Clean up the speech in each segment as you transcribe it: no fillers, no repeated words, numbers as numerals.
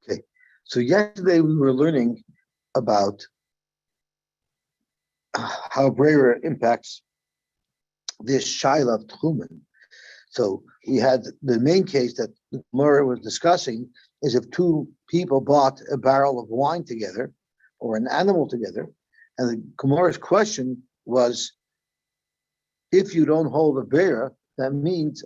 Okay, so yesterday we were learning about how Brera impacts this Shaila of Tchumen. So we had the main case that Gemara was discussing is if two people bought a barrel of wine together or an animal together, and the Gemara's question was, if you don't hold a Brera, that means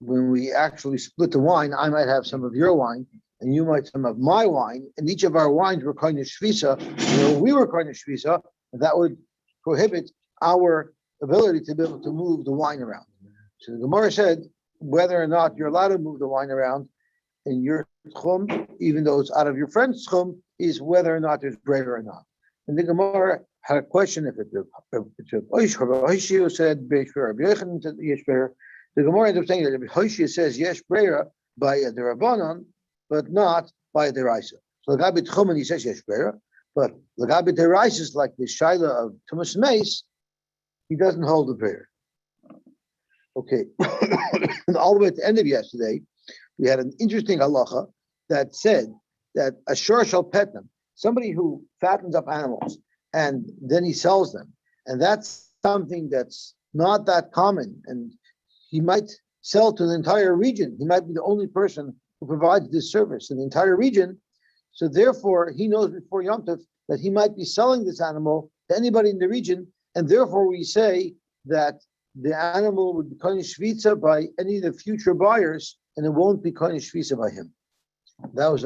when we actually split the wine, I might have some of your wine, and you might have some of my wine, and each of our wines were kind of shvisa, we were kind of shvisa, and that would prohibit our ability to be able to move the wine around. So the Gemara said, whether or not you're allowed to move the wine around in your tchum, even though it's out of your friend's tchum, is whether or not there's bread or not. And the Gemara had a question if it's a Hoshio said yesh breira. The Gemara ended up saying that Hoshio says yesh breira by the Rabbanon, but not by the Raisa. So Lagabi Tchumen he says yesh breira, but Lagabi Deraisa is like the Shaila of Tumas Meis, he doesn't hold the breira. Okay, and all the way at the end of yesterday, we had an interesting halacha that said that a shor shall pet them, somebody who fattens up animals and then he sells them, and that's something that's not that common, and he might sell to the entire region. He might be the only person who provides this service in the entire region. So therefore, he knows before Yom Tov that he might be selling this animal to anybody in the region, and therefore we say that the animal would be kohen shvitza by any of the future buyers, and it won't be kohen shvitza by him. That was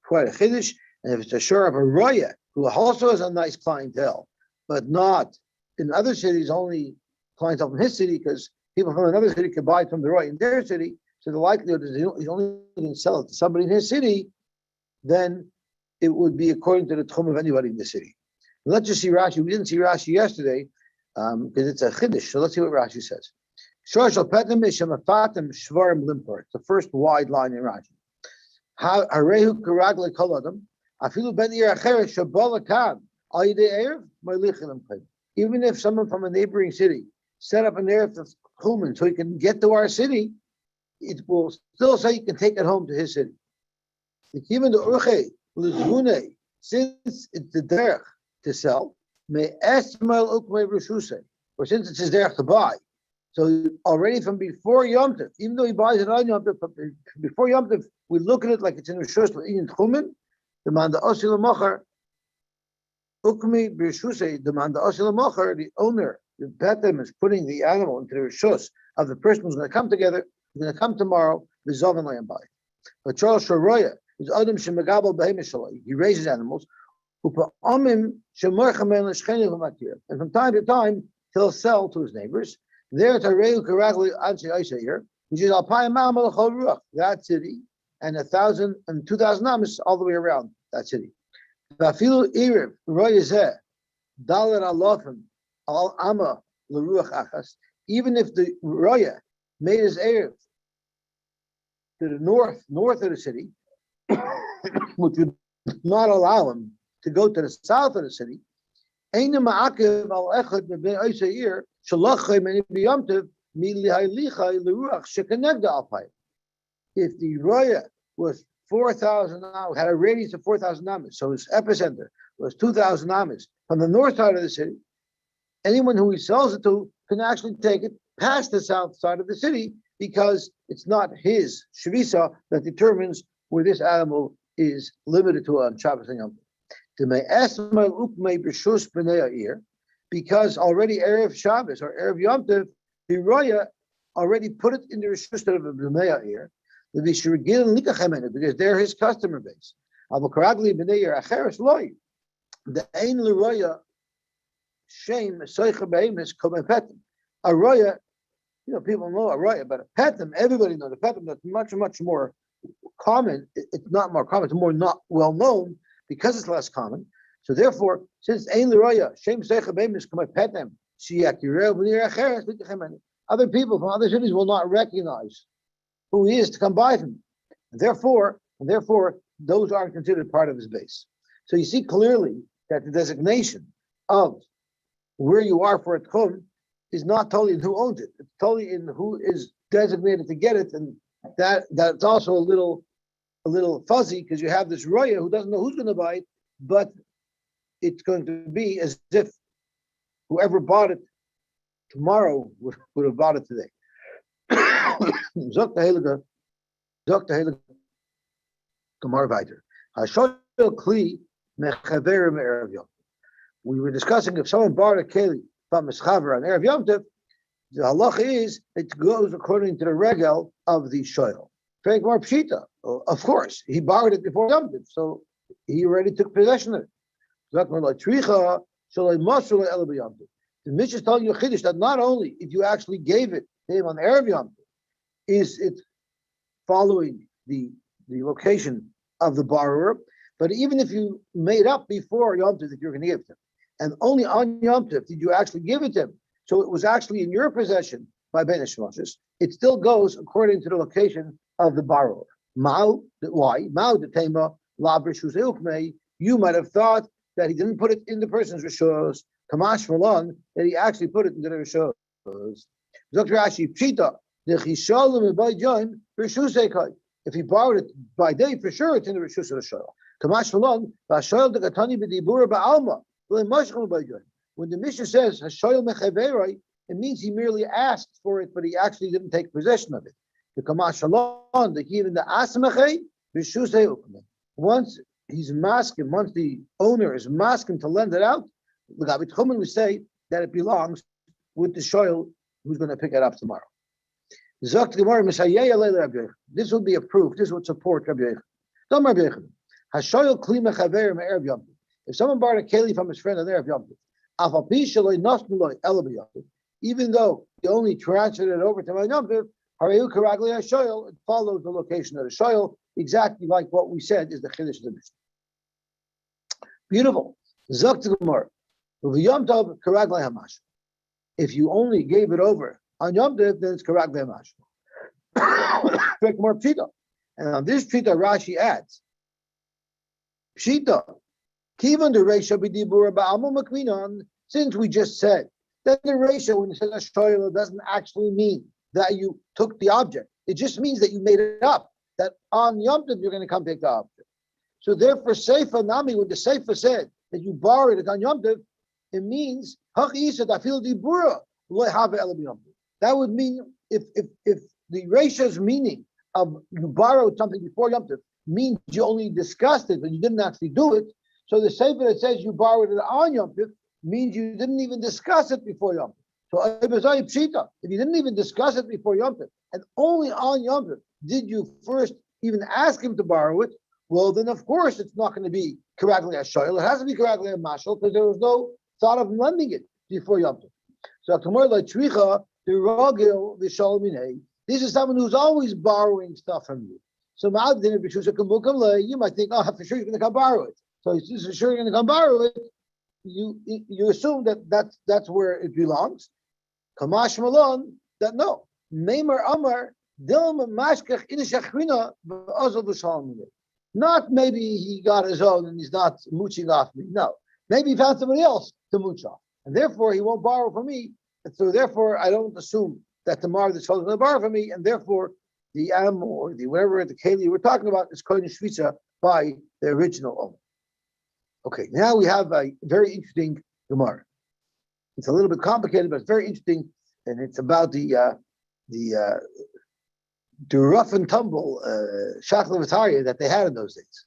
quite a chiddush. And if it's a shor of a roya who also has a nice clientele, but not in other cities, only clientele from his city, because people from another city could buy it from the roya in their city, so the likelihood is he's only going to sell it to somebody in his city, then it would be according to the tchum of anybody in the city. And let's just see Rashi. We didn't see Rashi yesterday, because it's a chiddush. So let's see what Rashi says. It's the first wide line in Rashi. Even if someone from a neighboring city set up an erev of Chumen so he can get to our city, it will still say you can take it home to his city. Even the urche l'zvune, since it's the derech to sell, may esmal ukmei reshuse, or since it's his derech to buy. So already from before Yom Tov, even though he buys it on Yom Tov, before Yom Tov, we look at it like it's in Rishus in Tchumen. Demand the Osil Mocher, Ukmi Rishuse, demand the Osil Mocher, the owner, the Betem is putting the animal into the Rishus of the person who's going to come together, who's going to come tomorrow, the Zovan Layam Bay. But Charles Shoroya is Adam Shemagabal Behemishalai. He raises animals, and from time to time, he'll sell to his neighbors. There, which is that city, and 1,000 and 2,000 amas all the way around that city. Even if the roya made his erev to the north of the city, which would not allow him to go to the south of the city, if the roya was 4,000 amas, had a radius of 4,000 amas, so his epicenter was 2,000 amas from the north side of the city, anyone who he sells it to can actually take it past the south side of the city, because it's not his shvisa that determines where this animal is limited to on Shabbos and Yom Tov. Because already Erev Shabbos or Erev Yom Tov, the roya already put it in the Rishus of the Bnei Yair, because they're his customer base. The Ein L'Roya Shem Soicha Behemis Kol Petim. A roya, people know a roya, but a petim, everybody knows a petim. That's much more common. It's not more common. It's more not well known because it's less common. So therefore, since Ein L'Roya Shem Soicha Behemis Kol Petim, other people from other cities will not recognize who he is to come buy from him. And therefore, those aren't considered part of his base. So you see clearly that the designation of where you are for a tchum is not totally in who owns it. It's totally in who is designated to get it, and that's also a little a little fuzzy because you have this roya who doesn't know who's going to buy it, but it's going to be as if whoever bought it tomorrow would have bought it today. Zok the Heilige Gemara weiter. Hashoyel kli mechaver me'erev yom. We were discussing if someone borrowed a keli from his chaver on erev yom tov, the halacha is it goes according to the regel of the shoyel. Frank more pshita. Of course, he borrowed it before yom tov, so he already took possession of it. The Mishnah is telling you a chiddush that not only if you actually gave it to him on erev yom tov, is it following the location of the borrower, but even if you made up before Yom Tov that you're going to give it to him, and only on Yom Tov did you actually give it to him, so it was actually in your possession by Ben Ishmashis, it still goes according to the location of the borrower. Why? You might have thought that he didn't put it in the person's rishos, Kamash Malon, that he actually put it into the rishos. Dr. Rashi, Pshita, if he borrowed it by day, for sure it's in the rishus of the shoyl. Kamash Malon, Vashoyel de Katani b'dibura ba'alma. When the Mishnah says Hashoyel mechaveroi, it means he merely asked for it, but he actually didn't take possession of it. The Kamash Malon, the even the asmachei rishusei ukme. Once he's masking, once the owner is masking to lend it out, the Gabit Chumen we say that it belongs with the shoyl who's going to pick it up tomorrow. This would be a proof. This would support Rabbi Yechon. If someone borrowed a keli from his friend on erev yom tov, even though he only transferred it over to my yom tov, it follows the location of the shoyl, exactly like what we said is the chiddush of the Mishnah. Beautiful. If you only gave it over on Yom Tov, then it's correct v'emash. Make more pshita, and on this pshita Rashi adds pshita. Kivan the reisha b'dibura ba'amu makvinon. Since we just said that the reisha when it says shoyel doesn't actually mean that you took the object. It just means that you made it up. That on Yom Tov you're going to come take the object. So therefore, Seifa Nami, when the Seifa said that you borrowed it on Yom Tov, it means hachisa dafil dibura lo have el Yom Tov. That would mean if the Reisha's meaning of you borrowed something before Yom Tov means you only discussed it but you didn't actually do it, so the Sefer that says you borrowed it on Yom Tov means you didn't even discuss it before Yom Tov. So if you didn't even discuss it before Yom Tov and only on Yom Tov did you first even ask him to borrow it, well then of course it's not going to be correctly as shoyel. It has to be correctly as mashal because there was no thought of lending it before Yom Tov. So tomorrow like Tricha, the Rogil, the Shalomine. This is someone who's always borrowing stuff from you. So you might think, oh, for sure you're going to come borrow it. So for sure you're going to come borrow it. You assume that that's where it belongs. Kamash Malon, that no. Meimer Amar, Dilma Mashkach Inishachrina, Ozal Shalomine. Not maybe he got his own and he's not mooching off me. No. Maybe he found somebody else to mooch off. And therefore he won't borrow from me. And so therefore I don't assume that tomorrow this fellow is going to borrow from me, and therefore the animal or the whatever the keli we're talking about is kohen shvitza by the original owner. Okay, now we have a very interesting Gemara. It's a little bit complicated, but it's very interesting, and it's about the rough and tumble shachlavataria that they had in those days.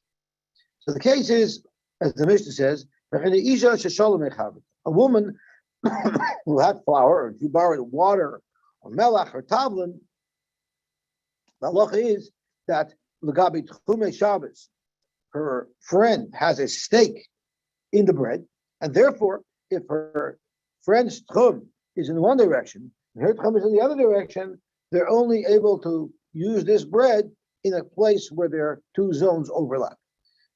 So the case is, as the Mishnah says, a woman who had flour, or if you borrowed water or melach or tavlin, the halacha is that l'gabi tchume Shabbos, her friend has a stake in the bread, and therefore, if her friend's tchum is in one direction and her tchum is in the other direction, they're only able to use this bread in a place where their two zones overlap.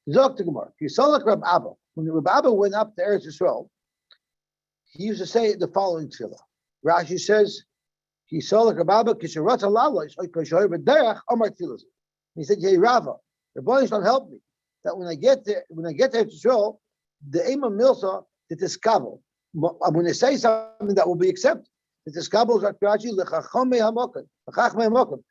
Zok to Gemara, Yisalach Rab Abba. When Rab Abba went up to Eretz Yisrael, he used to say the following tefillah. Rashi says, he saw the Rabba Kisharat Allah, he said, Yeh Rava, the boys don't help me. That when I get to Israel, the Ema Milsa, the Tiskabel. When they say something that will be accepted, the Tiskabel is Rashi, Lechachome Hamokan, Lechachme Hamokan.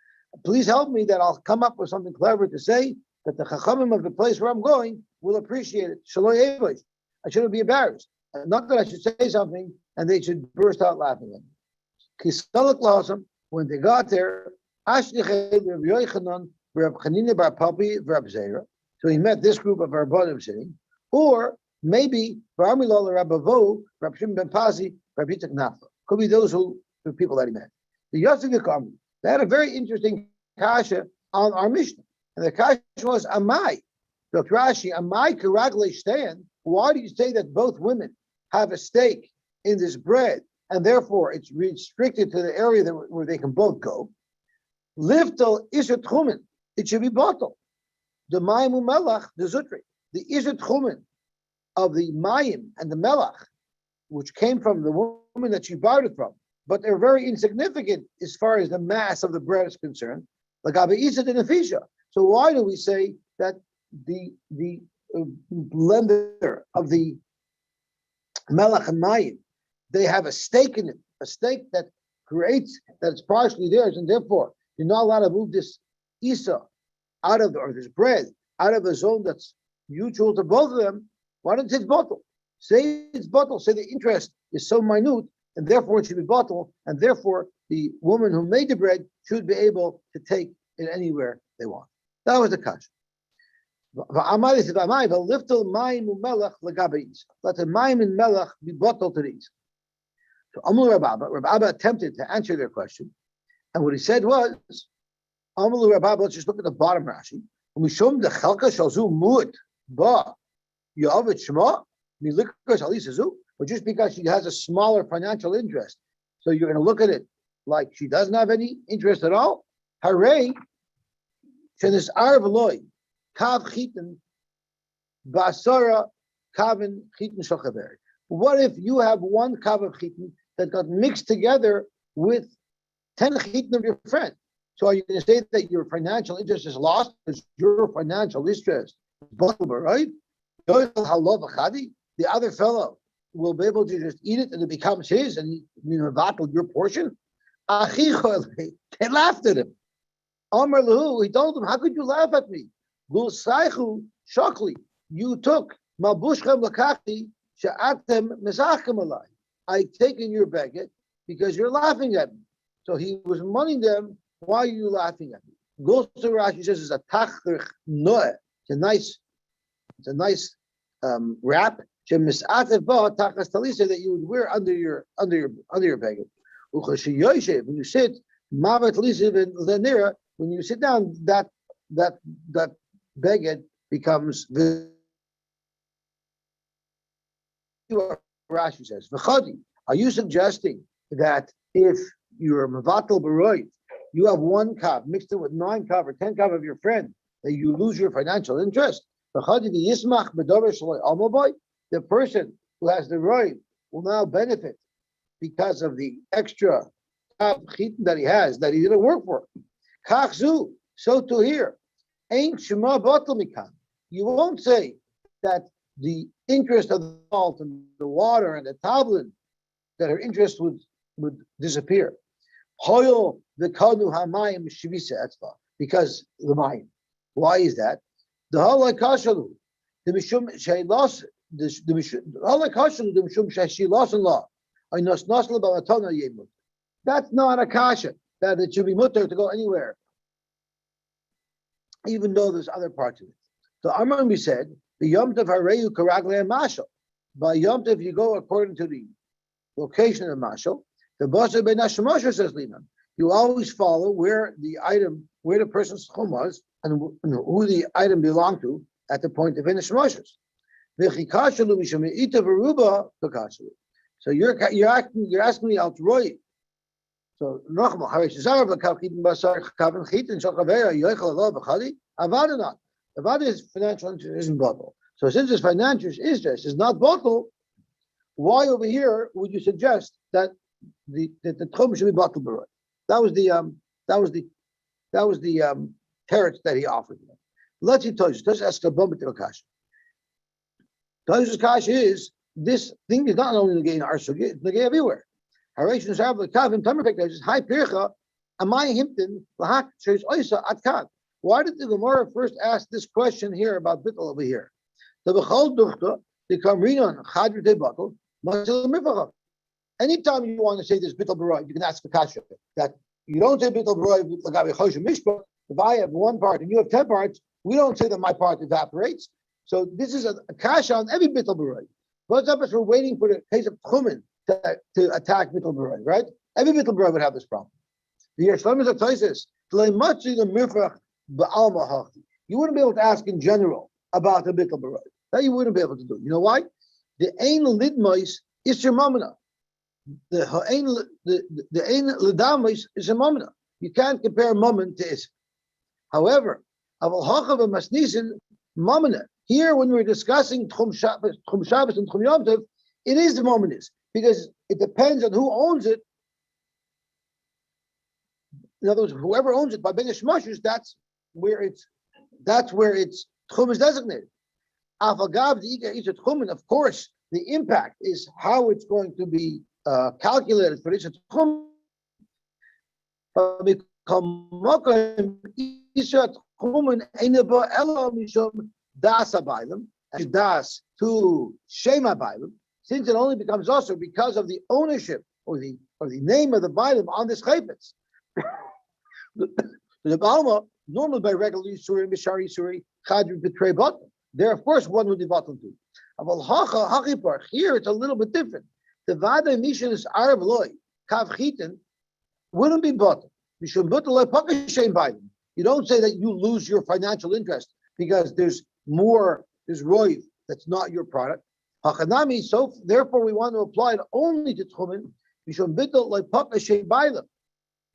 Please help me that I'll come up with something clever to say that the chachamim of the place where I'm going will appreciate it. I shouldn't be embarrassed. Not that I should say something and they should burst out laughing at me. When they got there, so he met this group of Rabbanim sitting, or maybe could be those the people that he met. The Yosy, they had a very interesting kasha on our Mishnah, and the kasha was Amai. Dr. Rashi, Amai Karagle stand. Why do you say that both women have a stake in this bread, and therefore it's restricted to the area where they can both go? Liftel isher tchumen, it should be bottled. The mayim melach, the zutri, the isher tchumen of the mayim and the melach, which came from the woman that she bought it from, but they're very insignificant as far as the mass of the bread is concerned. Like Beitzah and Nefisha. So why do we say that the blender of the melach and mayim, they have a stake in it, a stake that creates that it's partially theirs, and therefore you're not allowed to move this isa out of or this bread out of a zone that's mutual to both of them. Why don't it's bottled? Say it's bottled. Say the interest is so minute, and therefore it should be bottled, and therefore the woman who made the bread should be able to take it anywhere they want. That was the kasha. Let the mayim and melach be bottled to these. So Amul Rabba attempted to answer their question, and what he said was, Amul Rabba, let's just look at the bottom Rashi. Or just because she has a smaller financial interest, so you're going to look at it like she doesn't have any interest at all? Hooray! Kav chitin basara kavin chitin shochaber. What if you have one kav of chitin that got mixed together with 10 chitin of your friend? So are you going to say that your financial interest is lost because your financial interest is bottled, right? The other fellow will be able to just eat it and it becomes his, and bottled your portion. They laughed at him. Amar lahu, he told him, how could you laugh at me? You took mabushchem lakachti she'atem mezachkem alai. I've taken your baguette because you're laughing at me. So he was moneying them. Why are you laughing at me? Goes to Rashi, says it's a tachlich noeh. It's a nice wrap. Shemisatef ba tachas talisa that you would wear under your baguette. When you sit, mavet talisa v'nira. When you sit down, that baguette becomes Rashi says, V'chadi, are you suggesting that if you're Mavatal Baroid, you have one kav mixed in with 9 kav or 10 kav of your friend, that you lose your financial interest? V'chadi v'yismach b'dover shaloi almoboy, the person who has the roid will now benefit because of the extra kav chitin that he has, that he didn't work for. Kachzu, so to here. Ain't Shema Batal Mikan. You won't say that the interest of the salt and the water and the tablet, that her interest would disappear. Hoyol the Kanu Hamayim Shivisa Etzva, because the mayim. Why is that? The Halai Kashalu, the Mishum Shay lost the Halai Kashalu, the Mishum Shay lost in law. I nos nasla balatona yemut. That's not a kasha, that it should be mutter to go anywhere, even though there's other parts of it. So Amram, we said, the Yom Tov Hareyu Karagle and Mashal. By Yom Tov, you go according to the location of Mashal. The Basa Ben Hashemosher says, Liman, you always follow where the person's home was, and who the item belonged to at the point of Hashemosher. So you're asking me out Roy. So Avada is financial interest isn't bottle. So since his financial interest is not bottle, why over here would you suggest that the tchum should be bottle baroy? That was the teretz that he offered. Let's see Tosh. Tosh asks a bomb to Kash. Tosh's Kash is this thing is not only negating our sugi, it's negating everywhere. Haration Shabbat Kavim Tamer Pekah is high pircha. Amai Himpton Lahak says Oisa Atkan. Why did the Gemara first ask this question here about bittul over here? The b'chol duchta, the kamrinon chadr tebatel, masil mifachah. Anytime you want to say this bittul b'roy, you can ask the kasha that you don't say bittul b'roy l'gabe choshen mishpah. If I have one part and you have 10 parts, we don't say that my part evaporates. So this is a kasha on every bittul b'roy. What's up is we're waiting for the case of tchumen to attack bittul b'roy, right? Every bittul b'roy would have this problem. The Yerushalmi is a thesis. You wouldn't be able to ask in general about the bittul b'roy. That you wouldn't be able to do. You know why? The ein lidmois is your mamana. The ein lidamos is a mamana. You can't compare mammon to is. However, aval hachav and masnisin mamana. Here, when we're discussing Tchum Shabbos and Tchum Yom Tov, it is the momentous because it depends on who owns it. In other words, whoever owns it by Beitzah Shmashus, that's where its Tchum is designated. Afagav the Tchum, of course, the impact is how it's going to be calculated for each Tchum. Das abayim, and das to shema bayim, since it only becomes also because of the ownership or the name of the bayim on this chaypetz. The balma normally by regular yisuri, mishari yisuri, chadri betrei bottom. There, of course, one would be bottom too. Aval hacha hachipar. Here, it's a little bit different. The vada mishan is arab loy kav chitin wouldn't be bottom. Mishum butel loy pakashem bayim. You don't say that you lose your financial interest because there's roiv that's not your product. Hachanami, so therefore we want to apply it only to tchumen. Mishum bittul like pakashem bailam.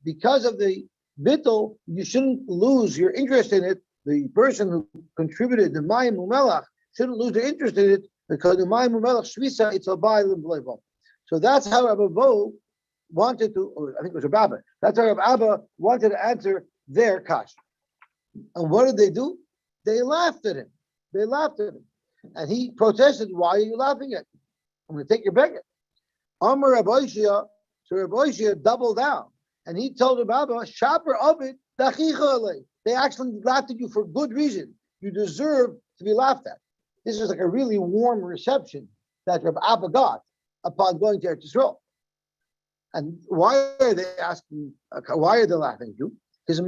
Because of the bittul, you shouldn't lose your interest in it. The person who contributed the mayim umelach shouldn't lose their interest in it because the mayim umelach shvisa it's a bailam bleivam. So that's how Rabbi Bo wanted to, or I think it was Rabbi Abba. That's how Rabbi Abba wanted to answer their kash. And what did they do? They laughed at him. And he protested, why are you laughing at me? I'm going to take your begging. Amar Rabbi Shia, so Rabbi Shia doubled down. And he told Rabbi Abba, Shaper of it, they actually laughed at you for good reason. You deserve to be laughed at. This is like a really warm reception that Rabbi Abba got upon going to Eretz Yisrael. And why are they asking, why are they laughing at you? Because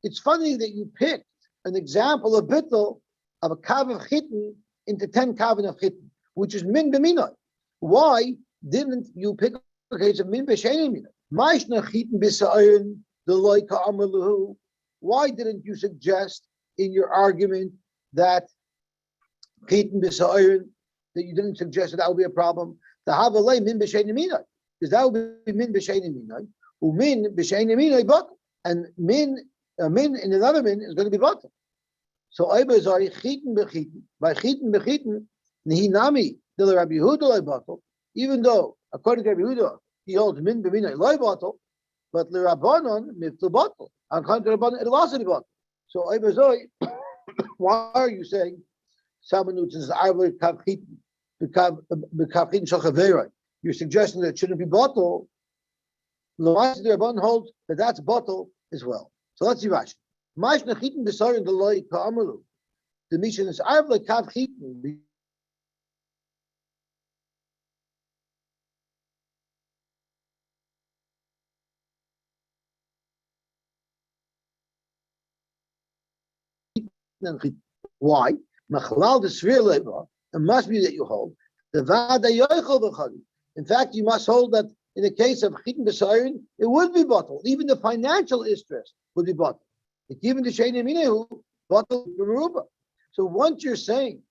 it's funny that you picked an example of bittul of a kav of chitin into 10 kavin of chitin, which is min b'minoi. Why didn't you pick a case of min b'sheini minoi? Ma'ishna chitin b'sa'ayin the loy ka'amar lahu. Why didn't you suggest in your argument that chitin b'sa'ayin, that you didn't suggest that would be a problem? The havalei min b'sheini minoi, because that would be min b'sheini minoi. Umin b'sheini minoi but and min in another min is going to be bottom. So Aibazari chitin bechitin by chitin bechitin nihinami the Rabbi Yehuda loy bottle. Even though according to Rabbi Yehuda he holds min b'minoi loy bottle, but the Rabbanon miftu bottle. According to Rabbanon it will also be bottle. So Aibazari, why are you saying someone who says arvei kav chitin b'kav chitin shachaverai? You're suggesting that it shouldn't be bottle. The Rabbanon holds that that's bottle as well. So let's see Rashi. Ma'ishna chitin b'sarin the loy ka'amalu. The mission is arv like kav chitin. Why? Machlal the sphere lever. It must be that you hold the vada yoichel b'chadi. In fact, you must hold that in the case of chitin b'sarin, it would be bottled. Even the financial interest would be bottled. Even the sheini minehu bottled beruba. So once you're saying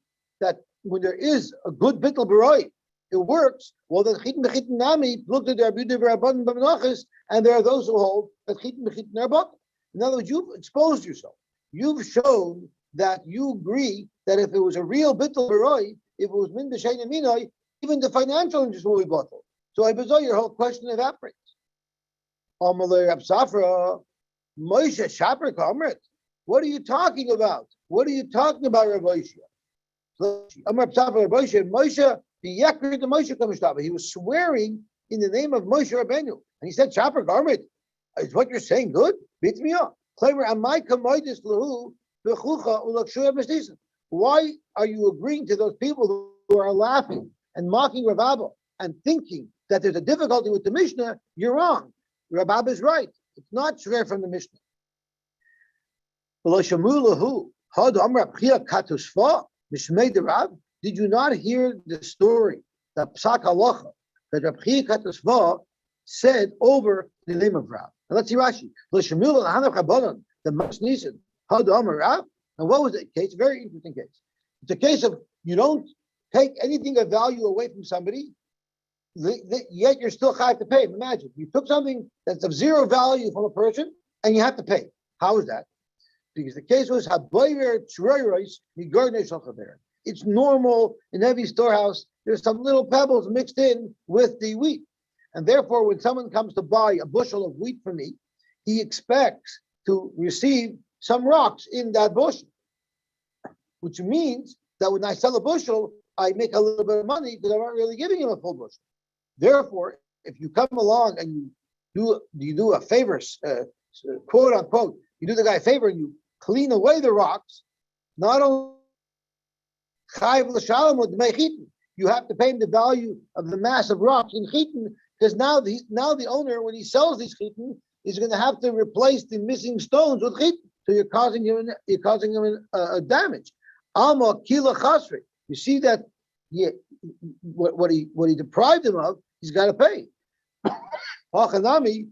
that when there is a good bittul b'roi, it works. Well, then chitin b'chitin nami looked at the Rabbi Rabban b'menachos, and there are those who hold that chitin b'chitin are bottled. In other words, you've exposed yourself. You've shown that you agree that if it was a real bittul b'roi, if it was min b'sheini minoi, even the financial interest will be bottled. So I bezor your whole question evaporates. Amalei Rab Safra, Moshe Shaper Kamret. What are you talking about? What are you talking about, Rav Moshe? Rab Safra Rav Moshe, Moshe, he was swearing in the name of Moshe Rabbeinu. And he said, Shaper Kamret. Is what you're saying good? Beats me up. Why are you agreeing to those people who are laughing and mocking Rav Abba and thinking that there's a difficulty with the Mishnah? You're wrong. Rav Abba is right. It's not shver from the Mishnah. Did you not hear the story, the Psak Halacha, that Rab Chia Katusva said over the name of Rav? And let's see Rashi. The Masnisin, Rav. And what was the case? Very interesting case. It's a case of you don't take anything of value away from somebody, yet you're still chayav to pay. Imagine you took something that's of zero value from a person and you have to pay. How is that? Because the case was it's normal in every storehouse. There's some little pebbles mixed in with the wheat, and therefore, when someone comes to buy a bushel of wheat from me, he expects to receive some rocks in that bushel, which means that when I sell a bushel, I make a little bit of money because I'm not really giving him a full bushel. Therefore, if you come along and you do a favor, quote unquote, you do the guy a favor and you clean away the rocks, not only you have to pay him the value of the mass of rocks in chitin, because now the owner, when he sells these chitin, is going to have to replace the missing stones with chitin. So you're causing him a damage. Alma kila chasri. You see that what he deprived him of, he's got to pay. Hachanami,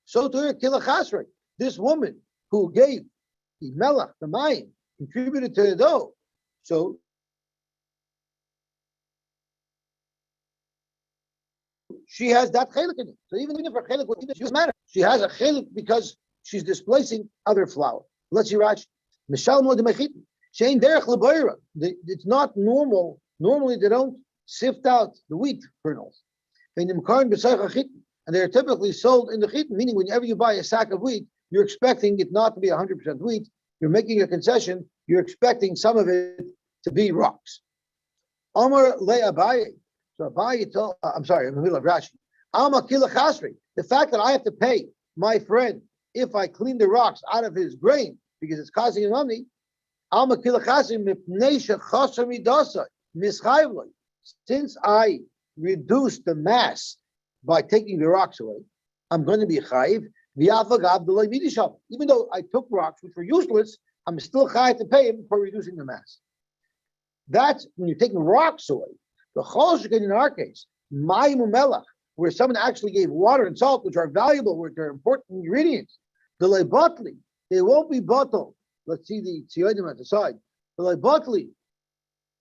so to her kila chasri. This woman who gave the melach, the mayim, contributed to the dough. So she has that chelik in it. So even if her chelik doesn't matter, she has a chelik because she's displacing other flour. Let's see Rashi. It's not normal. Normally they don't sift out the wheat kernels. And they're typically sold in the chitin, meaning whenever you buy a sack of wheat, you're expecting it not to be 100% wheat. You're making a concession. You're expecting some of it to be rocks. Amar le Abaye. So Abaye told, I'm sorry, in the middle of Rashi. Alma kila chasri. The fact that I have to pay my friend if I clean the rocks out of his grain because it's causing him money. Alma kila chasri mipnei shechasar midasa mischayvloi. Since I reduce the mass by taking the rocks away, I'm going to be chayiv. Even though I took rocks which were useless, I'm still chayiv to pay him for reducing the mass. That's when you're taking rocks away. The choshekin in our case, mayim umelach, where someone actually gave water and salt, which are valuable, which are important ingredients. The lebatli, they won't be bottled. Let's see the tziyodim at the side. The lebatli,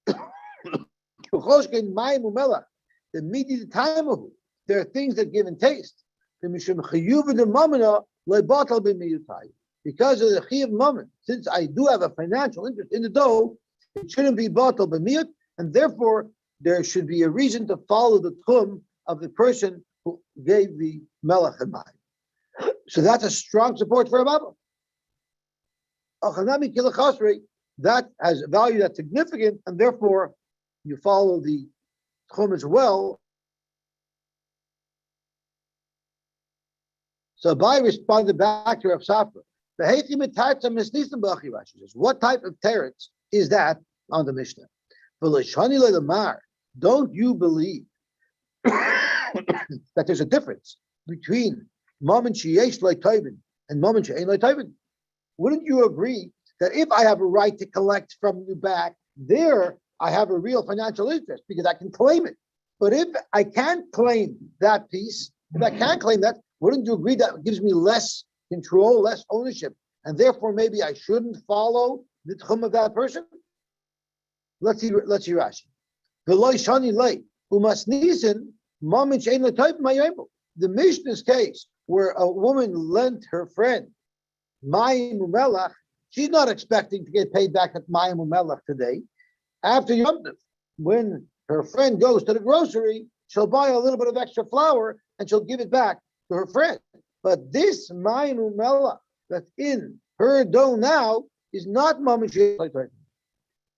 the choshekin mayim umelach, the midi the time of it. There are things that give and taste. Because of the chiyuv mammon, since I do have a financial interest in the dough, it shouldn't be bottled b'miyut, and therefore there should be a reason to follow the tchum of the person who gave the melech and mayim. So that's a strong support for a Abba. Achanami kilachasrei, that has a value that's significant, and therefore you follow the tchum as well. So Abai responded back to Rav Safra. What type of teretz is that on the Mishnah? Don't you believe that there's a difference between Mammon sheyesh le'tovin and Mammon she'ein le'tovin? Wouldn't you agree that if I have a right to collect from you back, there I have a real financial interest because I can claim it. But if I can't claim that piece, if I can't claim that, wouldn't you agree that gives me less control, less ownership, and therefore maybe I shouldn't follow the tchum of that person? Let's see Rashi. The Mishnah's case where a woman lent her friend mayim umelach, she's not expecting to get paid back at mayim umelach today. After Yom Tov, when her friend goes to the grocery, she'll buy a little bit of extra flour and she'll give it back to her friend. But this mayim umelach that's in her dough now is not mammon she'ein le'tovin.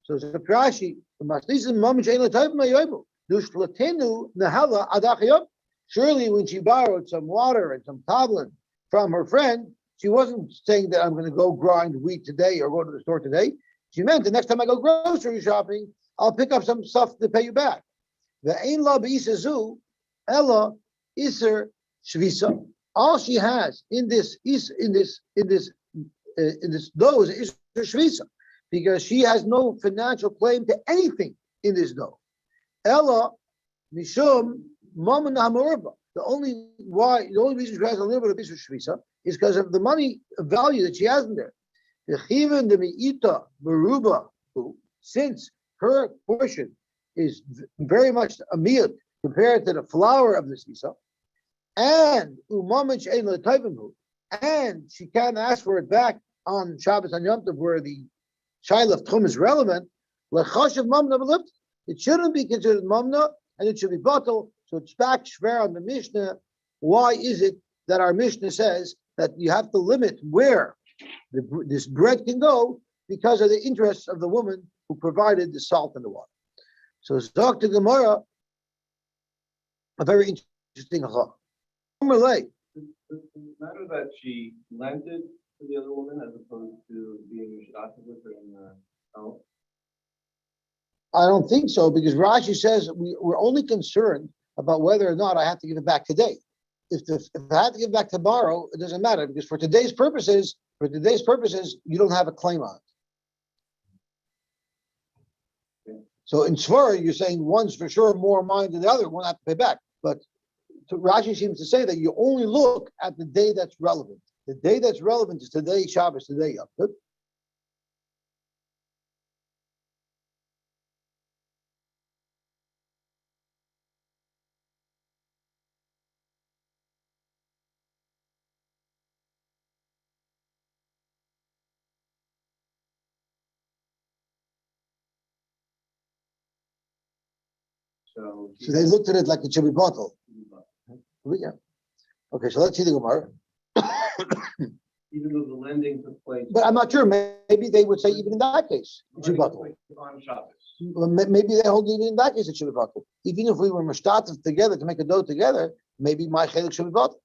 So it's a Rashi. Surely when she borrowed some water and some tablin from her friend, she wasn't saying that I'm going to go grind wheat today or go to the store today. She meant the next time I go grocery shopping, I'll pick up some stuff to pay you back. The Ein La B'isazu, Ella Iser Shvisa. All she has in this dough is Iser Shvisa, because she has no financial claim to anything in this dough. Ella Mishum Mammon Hamorba. The only reason she has a little bit of Iser Shvisa is because of the money value that she has in there. Since her portion is very much a meal compared to the flour of the Shvisa, and she can't ask for it back on Shabbos and Yom Tov where the Shaila of Tchum is relevant. It shouldn't be considered mamna, and it should be bottled. So it's back shver on the Mishnah. Why is it that our Mishnah says that you have to limit where this bread can go because of the interests of the woman who provided the salt and the water? So it's Dr. Gemara, a very interesting halakha. Does it matter that she lent it to the other woman as opposed to being mishdated with her in the house? I don't think so, because Rashi says we're only concerned about whether or not I have to give it back today. If I have to give it back tomorrow, it doesn't matter, because for today's purposes, you don't have a claim on it. Okay. So in Svara, you're saying one's for sure more mine than the other, one have to pay back. But Rashi seems to say that you only look at the day that's relevant. The day that's relevant is today, Shabbos, today, Yom Tov. So they looked at it like it should be bottled. Yeah. Okay, so let's see the Gemara. Even though the lending took place. But I'm not sure. Maybe they would say even in that case it should be bottled. On Shabbos. Well, maybe they hold even in that case it should be bottled. Even if we were mashtatif together to make a dough together, maybe my chelik should be bottled.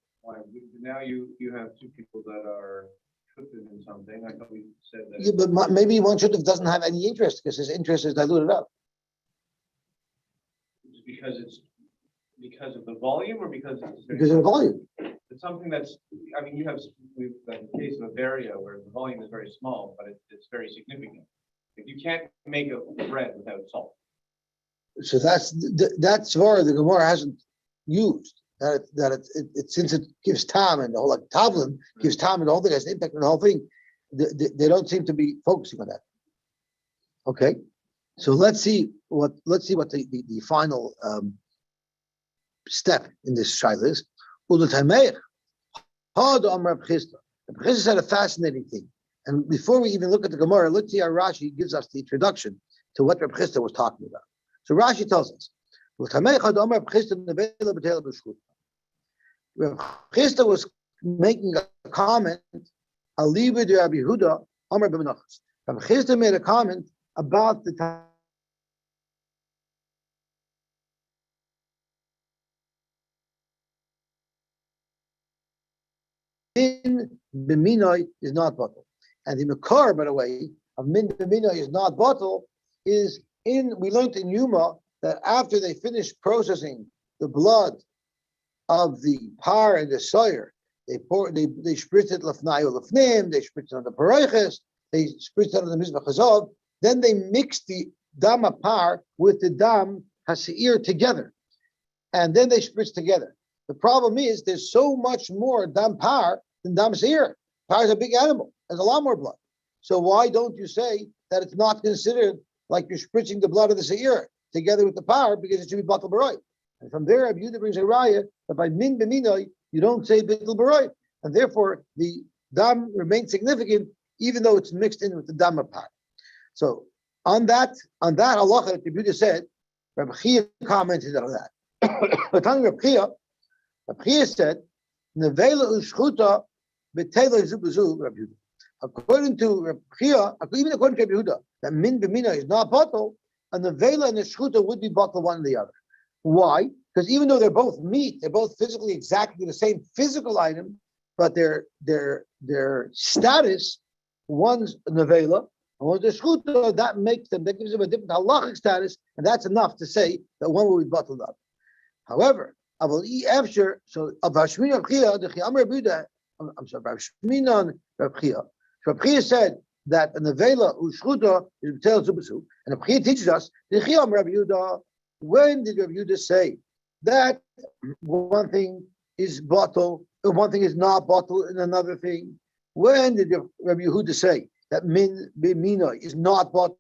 Now you have two people that are shutted in something. I thought we said that. Yeah, but maybe one shuttif doesn't have any interest because his interest is diluted up. Because of the volume, or because of the volume. It's something that's. I mean, we've got the case of a Bavaria where the volume is very small, but it's very significant. If you can't make a bread without salt. So that's where the Gemara hasn't used that it since it gives time and the whole like tavlin gives time and the whole thing has an impact on the whole thing. They don't seem to be focusing on that. Okay, so let's see what the final step in this shaila is. Reb Chisda said a fascinating thing. And before we even look at the Gemara, let's see how Rashi gives us the introduction to what Reb Chisda was talking about. So Rashi tells us, Reb Chisda was making a comment, Reb Chisda made a comment about the time min b'minoi is not bottle. And the makar, by the way, of min b'minoi is not bottle is we learned in Yuma that after they finished processing the blood of the par and the soyer, they spritz it lefnai or lefnim, they spritz it on the paroiches, they spritz it on the mizbach hazov, then they mix the dam par with the dam haseir together, and then they spritz together. The problem is there's so much more dam par than dam seir. Par is a big animal. There's a lot more blood. So why don't you say that it's not considered like you're spritzing the blood of the seir together with the par, because it should be batal baroy? And from there, Rabbi Yehuda brings a raya that by min b'minoi you don't say batal baroy, and therefore the dam remains significant even though it's mixed in with the dam par. So on that halacha that Rabbi Yehuda said, Rabbi Chia commented on that. But telling Rabbi Chia said, "Nevela u'shchuta b'tela zubazu." Rabbi Yehuda. According to Rabbi Chia, even according to Rabbi Yehuda, that min b'mina is not bottle, and the vela and the shchuta would be bottle one or the other. Why? Because even though they're both meat, they're both physically exactly the same physical item, but their status, one's nevela and one's a shchuta, that gives them a different halachic status, and that's enough to say that one will be bottled up. However, Aval E Efsher, so Avashmin Rabchia, the Chiamar Buddha, I'm sorry, Avashminan Rabchia. Rabchia said that an nevela ushchuta is b'tel zubasu, and Rabchia teaches us the Chiam Rabbi Yehuda. When did Rabbi Yehuda say that one thing is bottle, and one thing is not bottle, and another thing? When did Rabbi Yehuda say that mina is not bottle?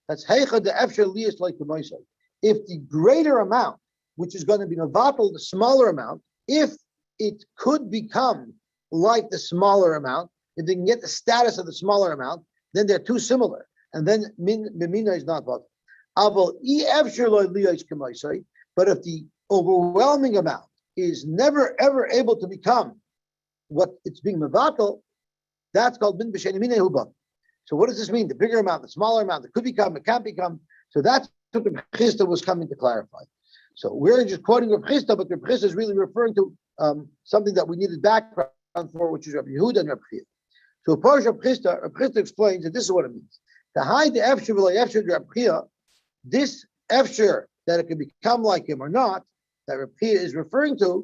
That's heicha the efsher liyas like the Moshe. If the greater amount, which is going to be mevatel the smaller amount, if it could become like the smaller amount, if they can get the status of the smaller amount, then they're too similar, and then mina is not bottle. But if the overwhelming amount is never ever able to become what it's being mevatel, that's called min b'sheni minei huba. So what does this mean? The bigger amount, the smaller amount, it could become, it can't become. So that's what the Chisda was coming to clarify. So we're just quoting Rav Chisda, but Rav Chisda is really referring to something that we needed background for, which is Rabbi Yehuda and Rav Chia. So Rav Chisda explains that this is what it means. To hide the efsher v'lo efsher Rav Chia, this efsher that it can become like him or not, that Rav Chia is referring to,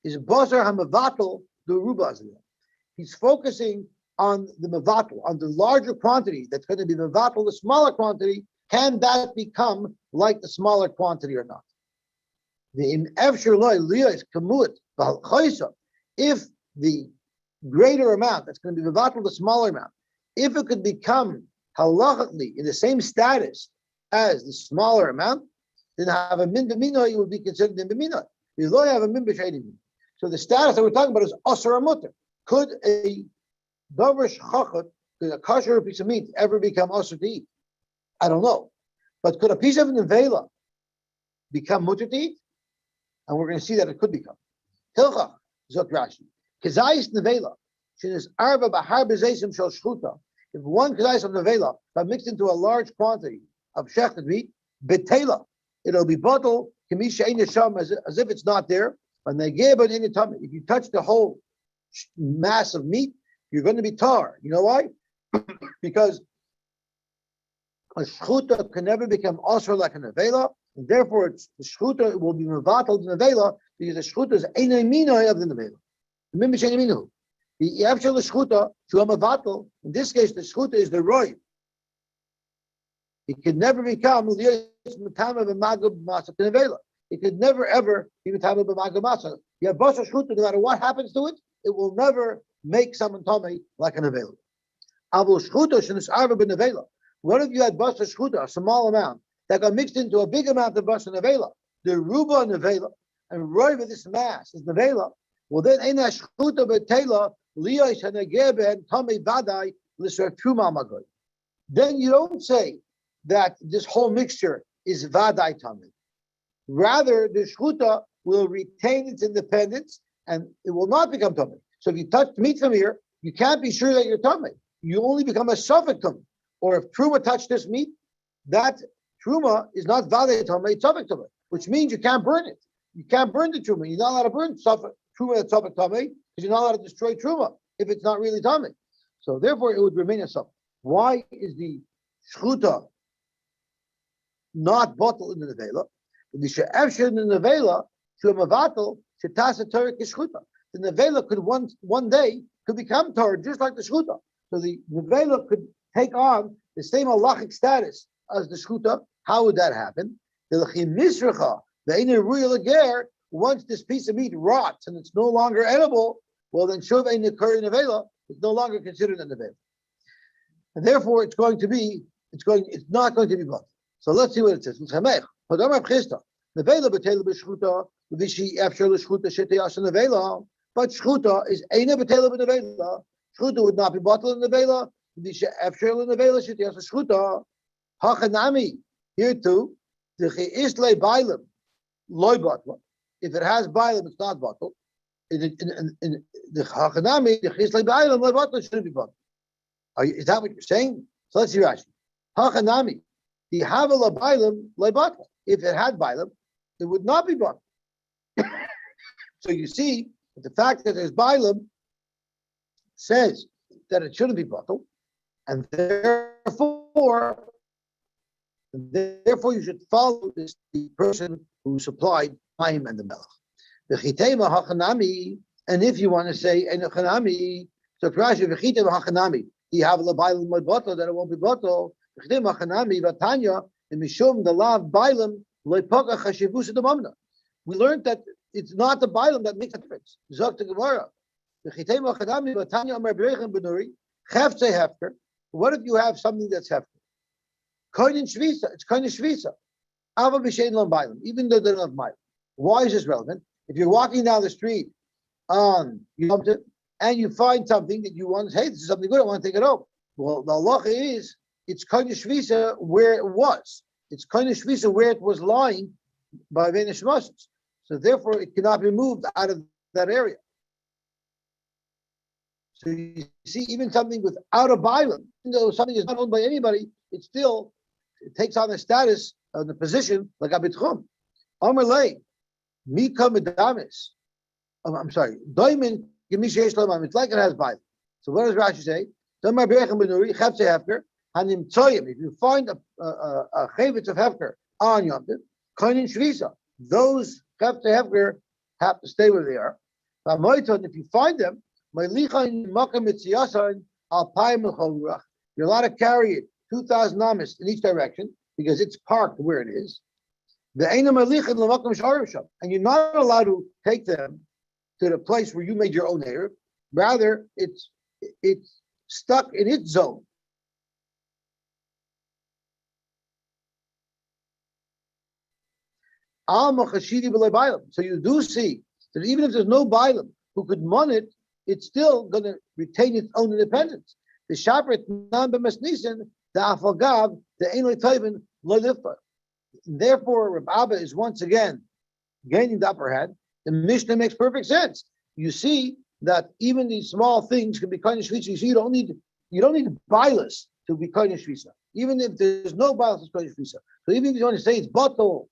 is basar hamavatel the rubazia. He's focusing on the mevatel, on the larger quantity that's going to be mevatel, the smaller quantity. Can that become like the smaller quantity or not? If the greater amount that's going to be mevatel, the smaller amount, if it could become halachically in the same status as the smaller amount, then have a min b'minoi, it would be considered min b'minoi. You don't have a min b'sheidim. So the status that we're talking about is asur mutter. Could a davar shchachat, could a kosher piece of meat ever become asur to eat? I don't know. But could a piece of nevela become mutter to eat? And we're going to see that it could become. Hilchach, Zot Rashi. Kezayis nevela, shenis arba b'har b'zeisim shel shchuta. If one kezayis of nevela got mixed into a large quantity of shechted meat, betela, it'll be bottled, as if it's not there. And they gave it in the tummy. If you touch the whole mass of meat, you're going to be tar. You know why? Because a shchuta can never become asr like a nevela, and therefore the shchuta will be mevatel the nevela, because the shchuta is einay minay of the nevela. The actual shchuta to a mevatel, in this case the shchuta is the roy. It could never become it could never ever be mitama b'magam masa. You have basar shchuta, no matter what happens to it, it will never make someone tummy like an nevela. Avol shchuta shenis arba b'nevela. What if you had basar shchuta, a small amount, that got mixed into a big amount of basar nevela, the ruba nevela, and roy with this mass is nevela? Well, then eina shchuta b'tela liyos hanegeben tummy vadai l'ser truma magoy. Then you don't say that this whole mixture is vadai tummy. Rather, the shchuta will retain its independence and it will not become tummy. So if you touch meat from here, you can't be sure that you're tummy. You only become a suffix tummy. Or if truma touched this meat, that truma is not vadai tummy, it's suffix tummy, which means you can't burn it. You can't burn the truma. You're not allowed to burn truma that's suffix tummy, because you're not allowed to destroy truma if it's not really tummy. So therefore, it would remain a suffix. Why is the shchuta not bottled in the nevela? The she'efsher in the nevela to a mevatel she'tasa torah k'shchuta. The nevela could one day could become torah just like the shchuta. So the nevela could take on the same halachic status as the shchuta. How would that happen? Once this piece of meat rots and it's no longer edible, well then shuv ein nikar nevela is no longer considered a nevela, and therefore it's not going to be bottled. So let's see what it says. But shchuta is eina betela b'nevela. Shchuta would not be bottled in nevela. Hachanami here too. The isle bailim loy bottle. If it has bailim, it's not bottled. In the hachanami, the isle bailim loy bottle shouldn't be bottled. Is that what you're saying? So let's see Rashi. Hachanami. The havel of bailim loy bottle. If it had bailim, it would not be bottled. So you see, the fact that there's bailim says that it shouldn't be bottled, and therefore you should follow the person who supplied time and the melech. The chitema hachanami, and if you want to say enochanami, so Rashi v'chitema hachanami, you have a bailam my bottle that it won't be bottle. Chitema hachanami vatanya and mishum the lav bailam loipaka chashivus the mamna. We learned that it's not the bailam that makes a difference. Zok the Gemara. The chitema hachanami vatanya amar berechem benuri chefze hefker. What if you have something that's hefker? Koinin shvisa, it's koinin shvisa. Ava b'shein lam bailam, even though they're not bailam. Why is this relevant? If you're walking down the street on Yom Tov and you find something that you want, hey, this is something good, I want to take it home. Well, the halacha is it's koinin shvisa where it was. It's koinin shvisa where it was lying by Venish Muslims. So therefore, it cannot be moved out of that area. So you see, even something without a bailam, even though something is not owned by anybody, it takes on the status of the position like a bitchum. Amar lei, mika medamis. I'm sorry, doimin gemishesh lomam. It's like it has bailam. So what does Rashi say? Domar berechem benuri chepse hefker hanim tzoyim. If you find a chavitz of hefker on Yom Tov, koinin shvisa, those chepse hefker have to stay where they are. If you find them, you're allowed to carry it 2,000 amas in each direction because it's parked where it is. And you're not allowed to take them to the place where you made your own hair. Rather, it's stuck in its zone. So you do see that even if there's no bailam who could mon it, it's still going to retain its own independence. The shapret non b'masnisin the afagav the einli toivin lo lifta. Therefore, Reb Abba is once again gaining the upper hand. The Mishnah makes perfect sense. You see that even these small things can be kind of shvisa. You see, you don't need bilas to be kind of shvisa. Even if there's no bilas, it's kind of shvisa. So even if you want to say it's bottle,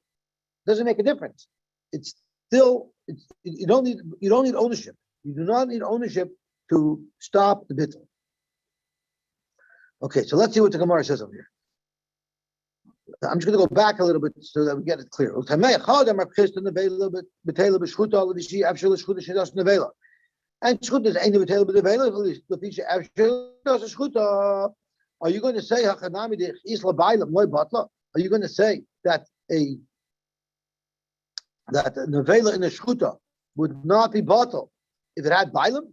doesn't make a difference. It's still you don't need ownership. You do not need ownership to stop the bittul. Okay, so let's see what the Gemara says over here. I'm just going to go back a little bit so that we get it clear. And shchuta ain't betela b'tevela. Are you going to say hachanami de isla bailam loy batla? Are you going to say that a nevela in a shchuta would not be bottle if it had bailam?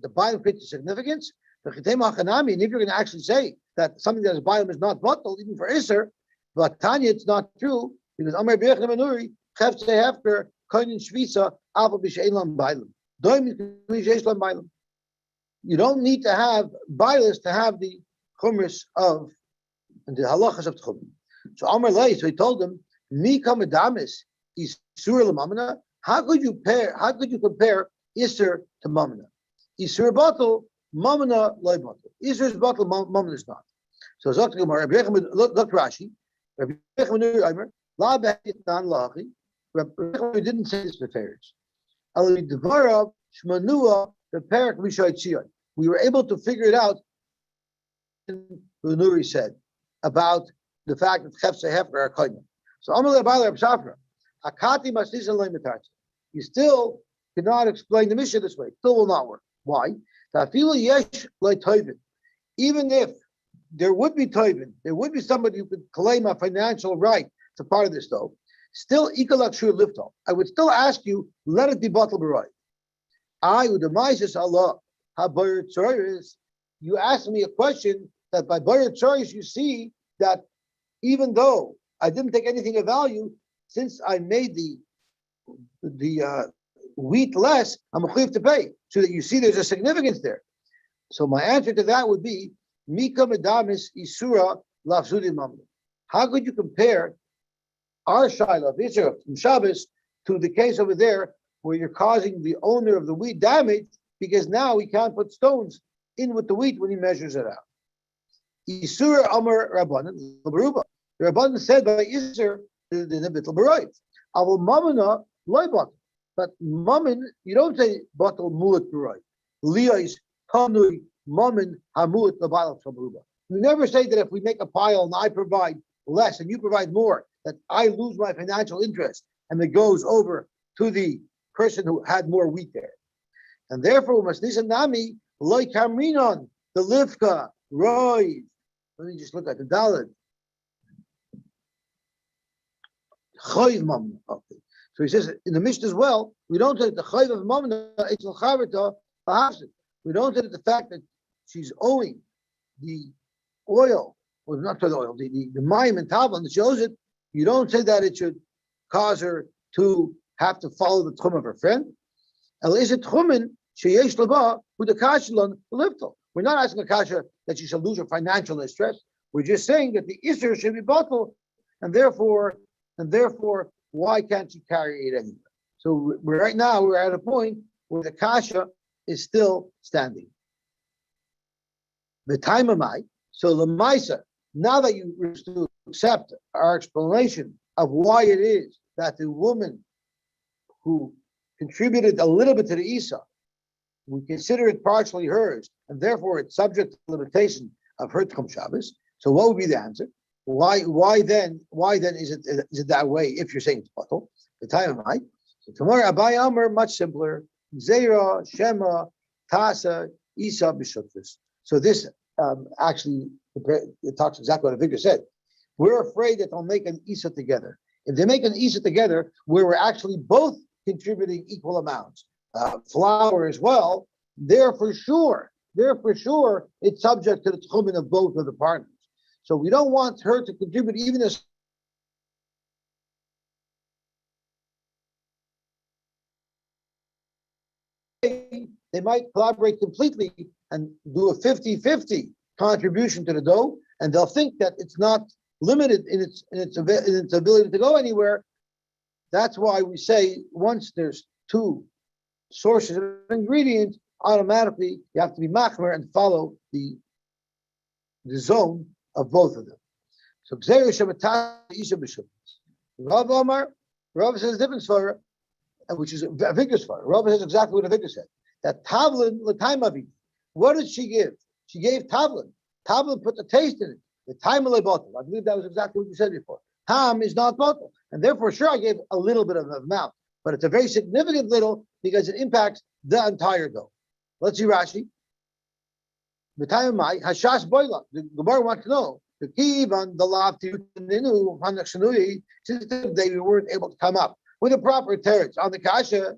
The bailam creates a significance. And if you're going to actually say that something that is bailam is not bottle, even for Isser, but Tanya, it's not true because Amar Beichna Manuri Chefse Hefker Koinin Shvisa Alpha B'She'elam Bailam. You don't need to have bilas to have the chumras of the halachas of tchum. So Amar Lei, so he told them, Mika Madamis is Isur Lamamana. How could you compare Isur to Mamana? Isur bottle, Mamana loy bottle. Isur is bottle, Mamana is not. So Zok Gemara, look Rashi. Rabbi Yechman La Beit Nan Lachi. Rabbi Yechman didn't say this beferish. Ali Devara Shmanua the Perak Mishaitzion. We were able to figure it out. Nuri said about the fact that Chefse Hefer are koyim. So Amalei Ba'alei Reb Safra Akati Masnisan Leimatarz. You still cannot explain the Mishnah this way. It still will not work. Why? Tafilu Yesh Lei Toivin. Even if there would be toivin, there would be somebody who could claim a financial right to part of this though. Still, ikalakshur lifto. I would still ask you, let it be bottle b'roy. I would advise Allah, habayir tzoris. You asked me a question that by bayir tzoris you see that even though I didn't take anything of value, since I made the wheat less, I'm chayiv to pay. So that you see there's a significance there. So my answer to that would be, Mika Medamis Isura Lafzudi Mamlu. How could you compare our Shaila of Israel from Shabbos to the case over there where you're causing the owner of the wheat damage because now he can't put stones in with the wheat when he measures it out? Isura Amar Rabbanan Baruba. The Rabbanan said by Isur the Bittul Baroit. Avol Mamana Loy Bottle. But Mammon, you don't say Bottle Mulat Baroit. Leah is Tanui Momin Hamut Labalam Shabruba. We never say that if we make a pile and I provide less and you provide more, that I lose my financial interest and it goes over to the person who had more wheat there. And therefore, we must listen nami loy kamrinon the livka roy. Let me just look at the Dalit. Choiv mamna. Okay. So he says in the Mishnah as well, we don't say that the choiv of mamna etzel charita bahafsid. We don't say that the fact that she's owing the oil, or not the oil, the mayim and tavlin that she owes it. You don't say that it should cause her to have to follow the tchum of her friend. El is it tchumin sheyesh laba with the kashlon liftel. We're not asking a kasha that she shall lose her financial distress. We're just saying that the isser should be bottled, and therefore, why can't she carry it anyway? So right now we're at a point where the kasha is still standing. The time of my so the Maisa, now that you accept our explanation of why it is that the woman who contributed a little bit to the Isa, we consider it partially hers, and therefore it's subject to the limitation of her Tchum Shabbos. So what would be the answer? Why then is it that way if you're saying it's bottle? The time of my so tomorrow Abai Amr much simpler. Zera, Shema, Tasa, Isa, Bishutvis. So this actually it talks exactly what Avigdor said. We're afraid that they'll make an Isa together. If they make an Isa together, where we're actually both contributing equal amounts, flour as well, they're for sure it's subject to the tchumen of both of the partners. So we don't want her to contribute even as they might collaborate completely and do a 50-50 contribution to the dough, and they'll think that it's not limited in its ability to go anywhere. That's why we say once there's two sources of ingredients, automatically you have to be machmer and follow the zone of both of them. So Rav Omar, Rav says different svara, which is Avigdor's svara. Rav says exactly what Avigdor said. That tavlin l'taim avi. What did she give? She gave tavlin. Tavlin put the taste in it. The time of bottle. I believe that was exactly what you said before. Tam is not bottle, and therefore, sure, I gave a little bit of an amount, but it's a very significant little because it impacts the entire dough. Let's see Rashi. The time of my hashas boila. The Gemara wants to know the key on the lav to since they weren't able to come up with a proper teretz on the kasha.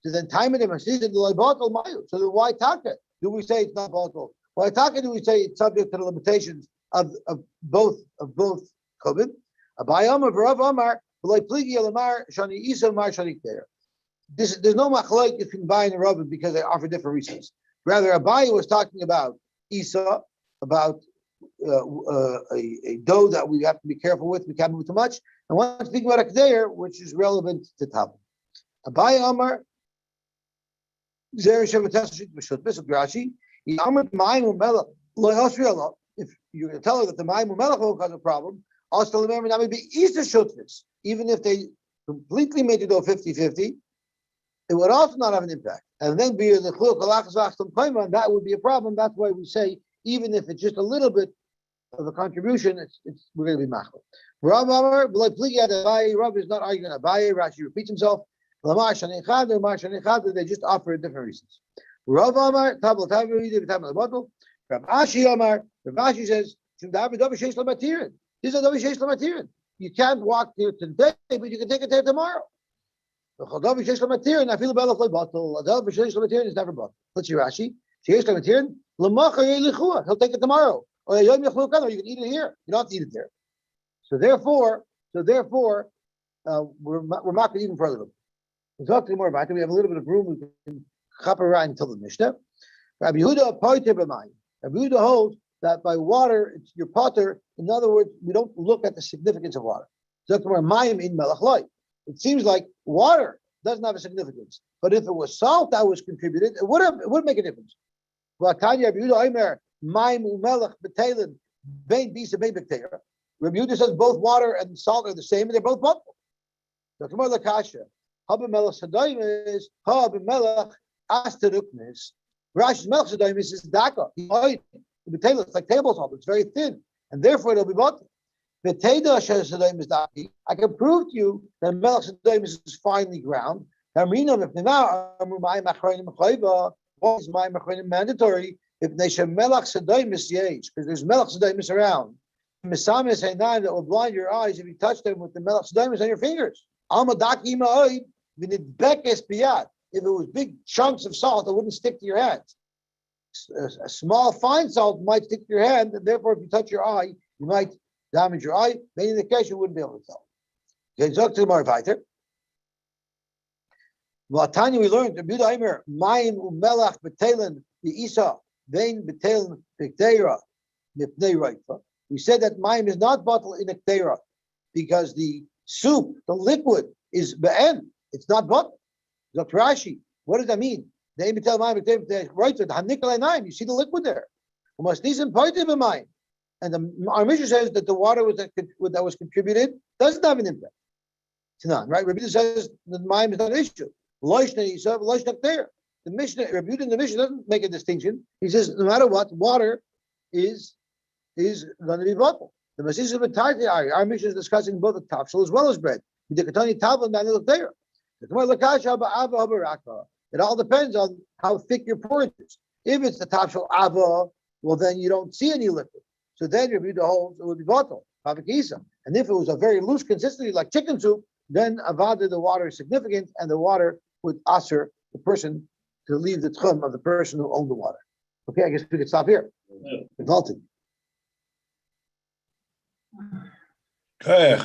So then time of them the bottle mayu. So then why taka? Do we say it's not bottle? Why taka do we say it's subject to the limitations of both COVID? Abayam of Rav Amar, Shani Isa Mar Shani there. There's no machlok between Abai and Rav because they offer different reasons. Rather, Abai was talking about Isa, about a dough that we have to be careful with, we can't move too much. And one speaking about Akdair, which is relevant to Tab. Abai Amar, Zer Shevatas Bishut Rashi, Amar Ma'im Melech Lo Yosri. If you're going to tell her that the Ma'im Melech will cause a problem, also remember that would be Easter Shutvis. Even if they completely made it go 50-50, it would also not have an impact. And then be the that would be a problem. That's why we say even if it's just a little bit of a contribution, we're going to be machal. Rav Amar, Rav is not arguing Abaye. Rashi repeats himself. They just offer different reasons. Rav Amar, Rav Ashi Amar, Rav Ashi says, you can't walk here today, but you can take it there tomorrow. I feel is never bought. Let's see Rashi. He'll take it tomorrow. Or you can eat it here. You don't have to eat it there. So therefore, we're not even further. We'll talk more about it. We have a little bit of room. We can chop around until the Mishnah. Rabbi Yehuda holds that by water, it's your potter. In other words, we don't look at the significance of water. It seems like water doesn't have a significance. But if it was salt that was contributed, it would make a difference. Rabbi Yehuda says both water and salt are the same, and they're both bottled. Rashi's melech sedoimus is daka. It's like table salt. It's very thin, and therefore it'll be bottled. I can prove to you that melech sedoimus is finely ground. What is my mandatory? If they should melech sedoimus because there's melech sedoimus around. That will blind your eyes if you touch them with the melech sedoimus on your fingers. If it was big chunks of salt, it wouldn't stick to your hands. A small fine salt might stick to your hand, and therefore if you touch your eye, you might damage your eye. Maybe in the case you wouldn't be able to tell. Okay, talk to the more weiter. Tanya, we learned the Buddha Aimer, Mayim umelach betelen Isa, vein betelen Pictera, Nipnei Raifa. We said that Mayim is not bottled in a Ktera because the soup, the liquid, is be'en. It's not bottled. Dr. Rashi, what does that mean? The Emitel Mayim right to the Hanikal Naim. You see the liquid there. We must need some positive in mind. And our mission says that the water that was contributed doesn't have an impact. It's none, right? Rabbi says that Mayim is not an issue. The Mishnah, Rabbi in the Mishnah doesn't make a distinction. He says no matter what, water is going to be bottled. The Masisa of our Mishnah is discussing both the tafshel as well as bread. It all depends on how thick your porridge is. If it's the tafshel ava, well then you don't see any liquid. So then Rabbi holds it would be bottled. And if it was a very loose consistency like chicken soup, then avada the water is significant, and the water would usher the person to leave the tchum of the person who owned the water. Okay, I guess we could stop here. Diluted. Okay.